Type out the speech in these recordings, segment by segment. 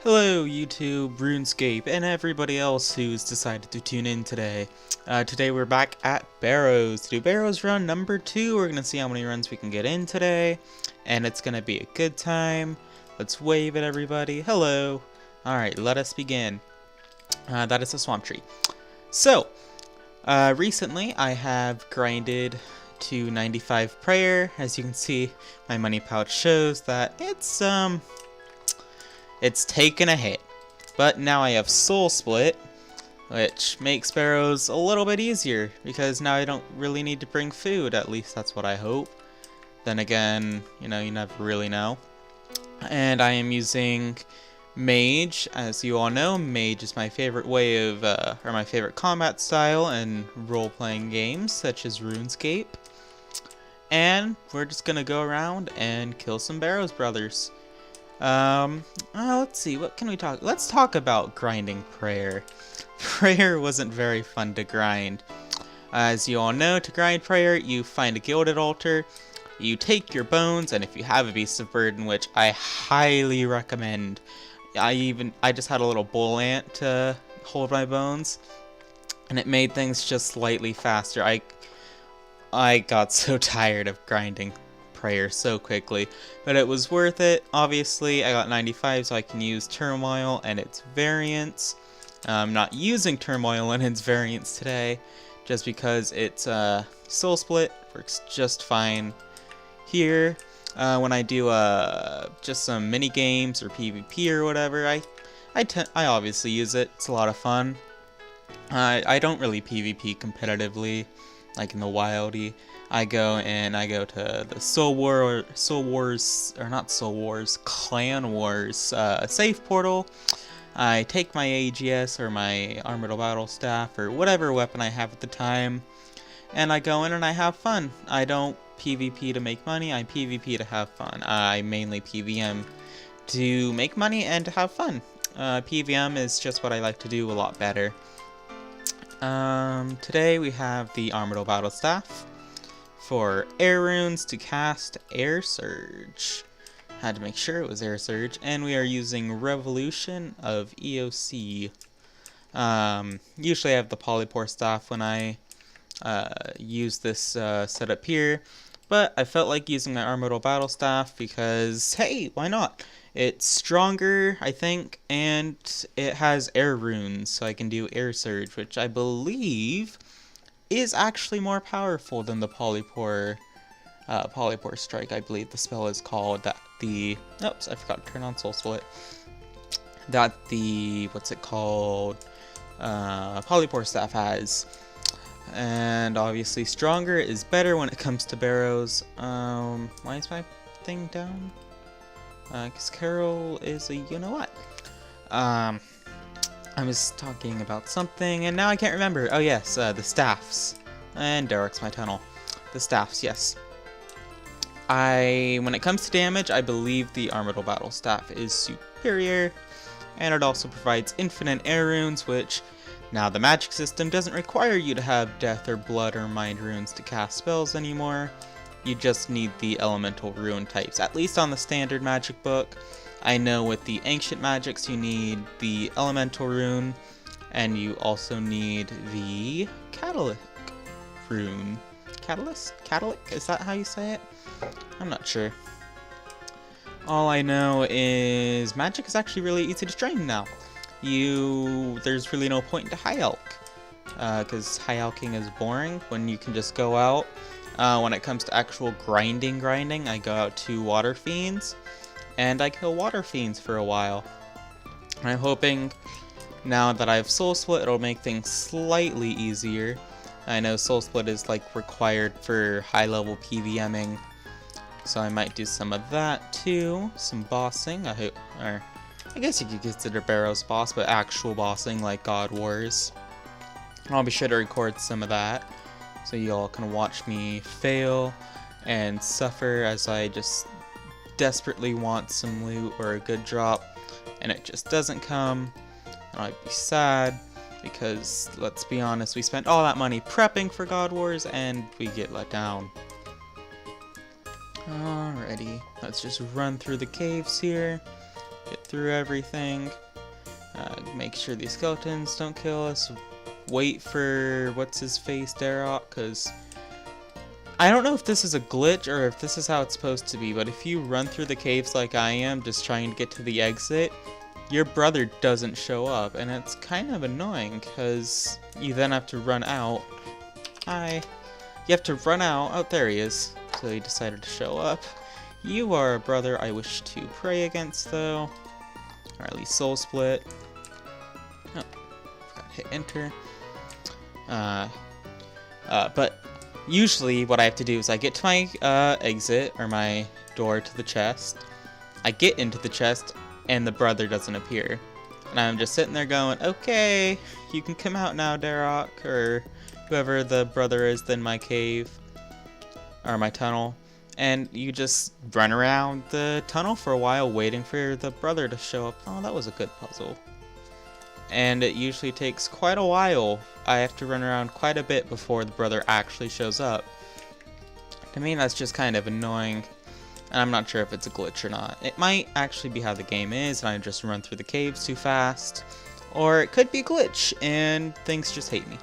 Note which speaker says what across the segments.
Speaker 1: Hello YouTube, Runescape, and everybody else who's decided to tune in today. Today we're back at Barrows to do Barrows run number 2. We're going to see how many runs we can get in today, and it's going to be a good time. Let's wave at everybody. Hello. Alright, let us begin. That is a swamp tree. So, recently I have grinded to 95 prayer. As you can see, my money pouch shows that it's taken a hit. But now I have Soul Split, which makes Barrows a little bit easier, because now I don't really need to bring food, at least that's what I hope. Then again, you never really know. And I am using Mage. As you all know, Mage is my favorite way of, or my favorite combat style in role-playing games, such as Runescape. And we're just gonna go around and kill some Barrows brothers. Let's see, what can we talk? Let's talk about grinding prayer. Prayer wasn't very fun to grind. As you all know, to grind prayer, you find a gilded altar, you take your bones, and if you have a beast of burden, which I highly recommend, I just had a little bull ant to hold my bones, and it made things just slightly faster. I got so tired of grinding prayer so quickly, but it was worth it. Obviously I got 95, so I can use turmoil and its variants. I'm not using turmoil and its variants today just because it's soul split works just fine here. When I do just some mini games or PvP or whatever, I obviously use it. It's a lot of fun. I don't really PvP competitively like in the wildy. I go to the Clan Wars save portal. I take my AGS or my Armored Battle Staff or whatever weapon I have at the time, and I go in and I have fun. I don't PvP to make money, I PvP to have fun. I mainly PVM to make money and to have fun. PVM is just what I like to do a lot better. Today we have the Armored Battle Staff for air runes to cast Air Surge. Had to make sure it was Air Surge, and we are using Revolution of EOC. Usually I have the Polypore staff when I use this setup here, but I felt like using my Armored Battle Staff because, hey, why not? It's stronger, I think, and it has air runes, so I can do Air Surge, which I believe is actually more powerful than the Polypore Strike. I believe the spell is called that oops, I forgot to turn on Soul Split. What's it called? Polypore Staff has. And obviously stronger is better when it comes to Barrows. Why is my thing down? Because Carol is a you-know-what. I was talking about something, and now I can't remember. Oh yes, the staffs. And Derek's my tunnel. The staffs, yes. When it comes to damage, I believe the Armored Battle Staff is superior, and it also provides infinite air runes, which, now the magic system doesn't require you to have death or blood or mind runes to cast spells anymore. You just need the elemental rune types, at least on the standard magic book. I know with the ancient magics you need the elemental rune, and you also need the catalytic rune. Catalytic? Is that how you say it? I'm not sure. All I know is magic is actually really easy to train now. There's really no point to high alch, because high alching is boring when you can just go out. When it comes to actual grinding, I go out to Water Fiends, and I kill Water Fiends for a while. I'm hoping now that I have Soul Split, it'll make things slightly easier. I know Soul Split is like required for high level PVMing, so I might do some of that too. Some bossing, I guess you could consider Barrows boss, but actual bossing like God Wars. I'll be sure to record some of that, so you all can watch me fail and suffer as I just desperately want some loot or a good drop, and it just doesn't come. And I'd be sad, because let's be honest, we spent all that money prepping for God Wars, and we get let down. Alrighty, let's just run through the caves here. get through everything. Make sure these skeletons don't kill us. Wait for what's his face, Darroch, because I don't know if this is a glitch or if this is how it's supposed to be, but if you run through the caves like I am, just trying to get to the exit, your brother doesn't show up, and it's kind of annoying because you then have to run out. Hi. You have to run out. Oh, there he is. So he decided to show up. You are a brother I wish to pray against, though. Or at least soul split. Oh, forgot to hit enter. But usually what I have to do is I get to my exit, or my door to the chest. I get into the chest, and the brother doesn't appear. And I'm just sitting there going, okay, you can come out now, Darroch, or whoever the brother is in my cave, or my tunnel. And you just run around the tunnel for a while waiting for the brother to show up. Oh, that was a good puzzle. And it usually takes quite a while. I have to run around quite a bit before the brother actually shows up. To me, that's just kind of annoying. And I'm not sure if it's a glitch or not. It might actually be how the game is, and I just run through the caves too fast. Or it could be a glitch, and things just hate me.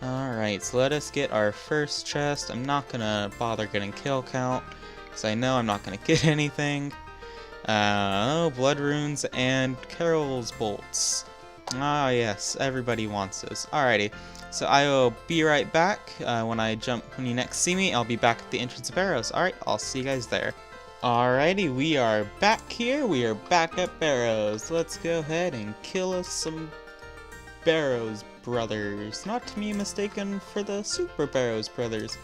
Speaker 1: Alright, so let us get our first chest. I'm not gonna bother getting kill count, because I know I'm not gonna get anything. Oh, blood runes and Carol's bolts. Ah, yes, everybody wants those. Alrighty, so I will be right back. When you next see me, I'll be back at the entrance of Barrows. Alright, I'll see you guys there. Alrighty, we are back here. We are back at Barrows. Let's go ahead and kill us some Barrows brothers. Not to be mistaken for the Super Barrows brothers,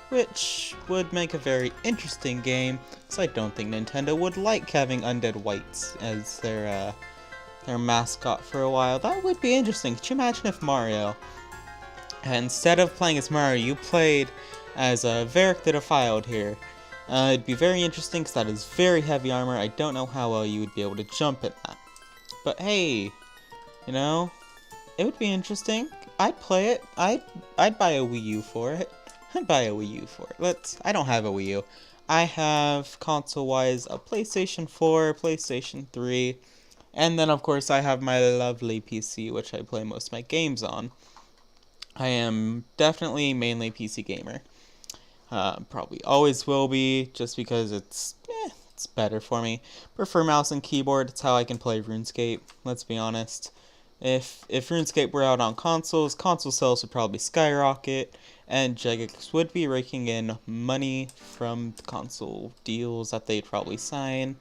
Speaker 1: which would make a very interesting game, so I don't think Nintendo would like having undead whites as their mascot for a while. That would be interesting. Could you imagine if Mario, instead of playing as Mario, you played as Varric the Defiled here? It'd be very interesting because that is very heavy armor. I don't know how well you would be able to jump at that. But hey, you know, it would be interesting. I'd play it. I'd buy a Wii U for it. I'd buy a Wii U for it. I don't have a Wii U. I have, console-wise, a PlayStation 4, PlayStation 3, and then, of course, I have my lovely PC, which I play most of my games on. I am definitely mainly PC gamer. Probably always will be, just because it's better for me. Prefer mouse and keyboard. It's how I can play Runescape, let's be honest. If RuneScape were out on consoles, console sales would probably skyrocket, and Jagex would be raking in money from the console deals that they'd probably sign.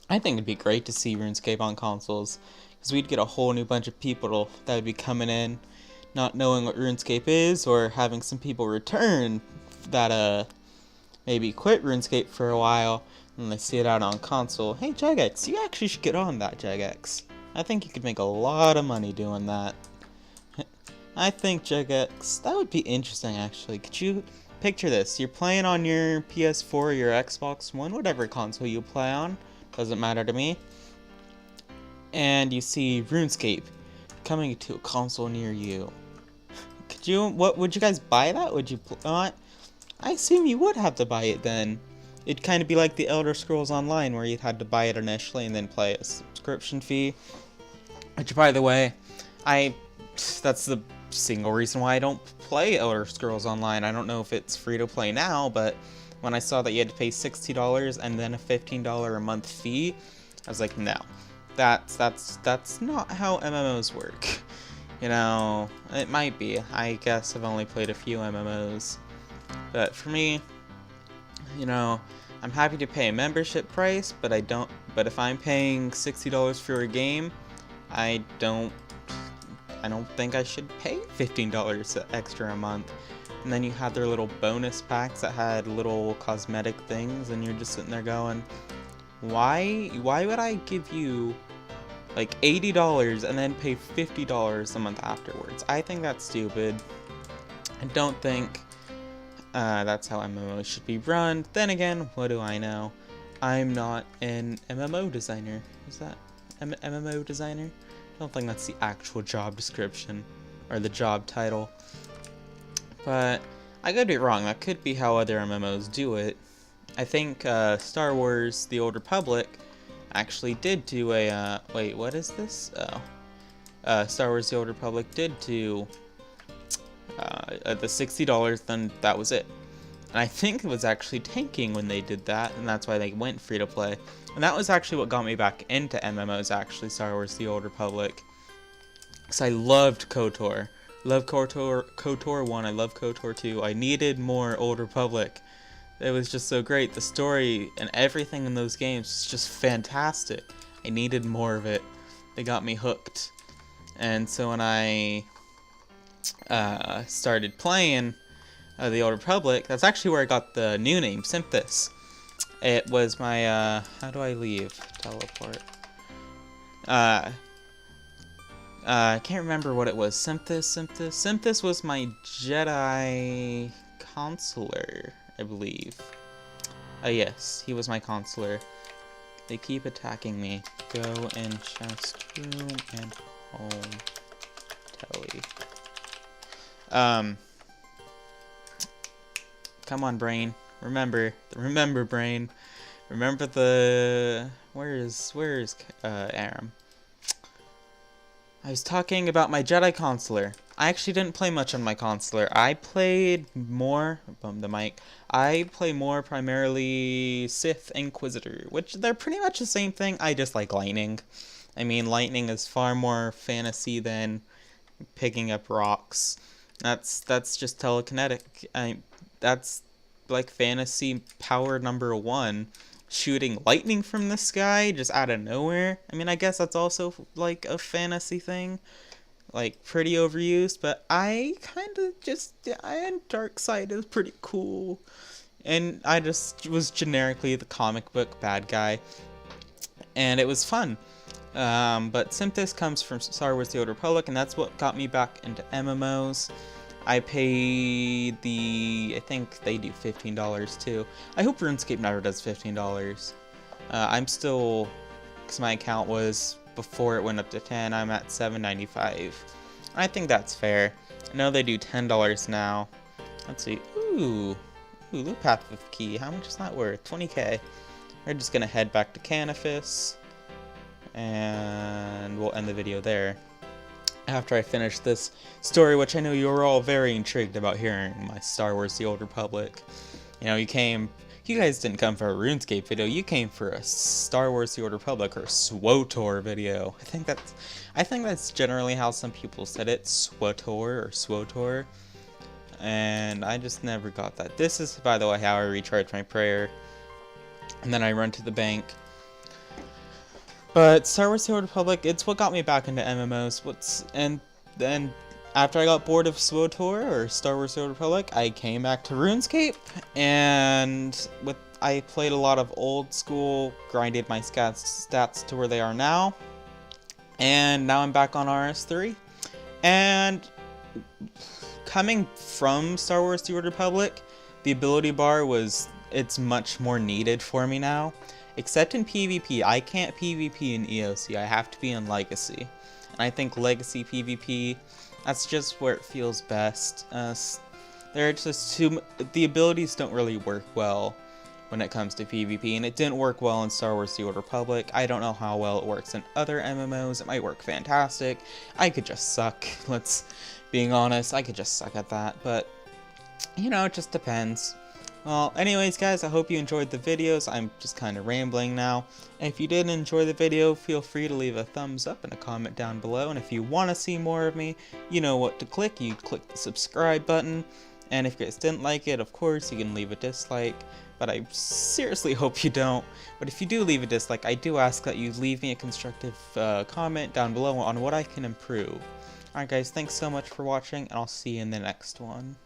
Speaker 1: I think it'd be great to see RuneScape on consoles, because we'd get a whole new bunch of people that would be coming in, not knowing what RuneScape is, or having some people return that maybe quit RuneScape for a while, and they see it out on console. Hey Jagex, you actually should get on that, Jagex. I think you could make a lot of money doing that. I think, Jagex, that would be interesting, actually. Could you picture this? You're playing on your PS4 or your Xbox One, whatever console you play on, doesn't matter to me. And you see RuneScape coming to a console near you. Would you guys buy that? Would you not? I assume you would have to buy it then. It'd kind of be like the Elder Scrolls Online, where you had to buy it initially and then pay a subscription fee. Which, by the way, that's the single reason why I don't play Elder Scrolls Online. I don't know if it's free to play now, but when I saw that you had to pay $60 and then a $15 a month fee, I was like, no, that's not how MMOs work. You know, it might be. I guess I've only played a few MMOs, but for me, you know, I'm happy to pay a membership price, but if I'm paying $60 for a game, I don't think I should pay $15 extra a month. And then you had their little bonus packs that had little cosmetic things, and you're just sitting there going, why would I give you like $80 and then pay $50 a month afterwards? I think that's stupid. I don't think that's how MMOs should be run. Then again, what do I know? I'm not an MMO designer. Is that MMO designer? I don't think that's the actual job description or the job title. But I could be wrong. That could be how other MMOs do it. I think Star Wars: The Old Republic actually did do a, wait, what is this? Oh. Star Wars The Old Republic did do the $60, then that was it. And I think it was actually tanking when they did that, and that's why they went free to play. And that was actually what got me back into MMOs, actually, Star Wars The Old Republic. Because I loved KOTOR. Love KOTOR 1, I love KOTOR 2. I needed more Old Republic. It was just so great. The story and everything in those games was just fantastic. I needed more of it. They got me hooked. And so when I started playing The Old Republic, that's actually where I got the new name, Synthis. It was my, how do I leave? Teleport. I can't remember what it was. Synthis was my Jedi consular, I believe. Yes, he was my consular. They keep attacking me. Go in chest room and home telly. Come on, brain. Remember, brain. Remember the... Where is Aram? I was talking about my Jedi consular. I actually didn't play much on my consular. I played more... Bum the mic. I play more primarily Sith Inquisitor, which they're pretty much the same thing. I just like lightning. I mean, lightning is far more fantasy than picking up rocks. That's just telekinetic. That's like fantasy power number 1. Shooting lightning from the sky just out of nowhere. I mean, I guess that's also like a fantasy thing, like pretty overused, but I kind of just, dark side is pretty cool, and I just was generically the comic book bad guy, and it was fun. But Synthis comes from Star Wars The Old Republic, and that's what got me back into MMOs. I paid I think they do $15 too. I hope RuneScape never does $15. I'm still, because my account was, before it went up to 10, I'm at $7.95. I think that's fair. I know they do $10 now. Let's see. Ooh, loot path with key. How much is that worth? 20k. We're just gonna head back to Canifis, and we'll end the video there. After I finish this story, which I know you were all very intrigued about hearing, my Star Wars The Old Republic. You know, you guys didn't come for a RuneScape video, you came for a Star Wars The Old Republic or SWOTOR video. I think that's generally how some people said it, SWOTOR or SWOTOR. And I just never got that. This is, by the way, how I recharge my prayer. And then I run to the bank. But Star Wars The Old Republic, it's what got me back into MMOs. And then after I got bored of SWOTOR or Star Wars The Old Republic, I came back to RuneScape, and I played a lot of old school, grinded my stats to where they are now, and now I'm back on RS3. And coming from Star Wars The Old Republic, the ability bar it's much more needed for me now. Except in PvP, I can't PvP in EOC, I have to be in Legacy. And I think Legacy PvP, that's just where it feels best. There are just the abilities don't really work well when it comes to PvP, and it didn't work well in Star Wars The Old Republic. I don't know how well it works in other MMOs, it might work fantastic. I could just suck, being honest, I could just suck at that, but, you know, it just depends. Well, anyways guys, I hope you enjoyed the videos. I'm just kind of rambling now. And if you did enjoy the video, feel free to leave a thumbs up and a comment down below. And if you want to see more of me, you know what to click. You click the subscribe button. And if you guys didn't like it, of course, you can leave a dislike. But I seriously hope you don't. But if you do leave a dislike, I do ask that you leave me a constructive comment down below on what I can improve. Alright guys, thanks so much for watching, and I'll see you in the next one.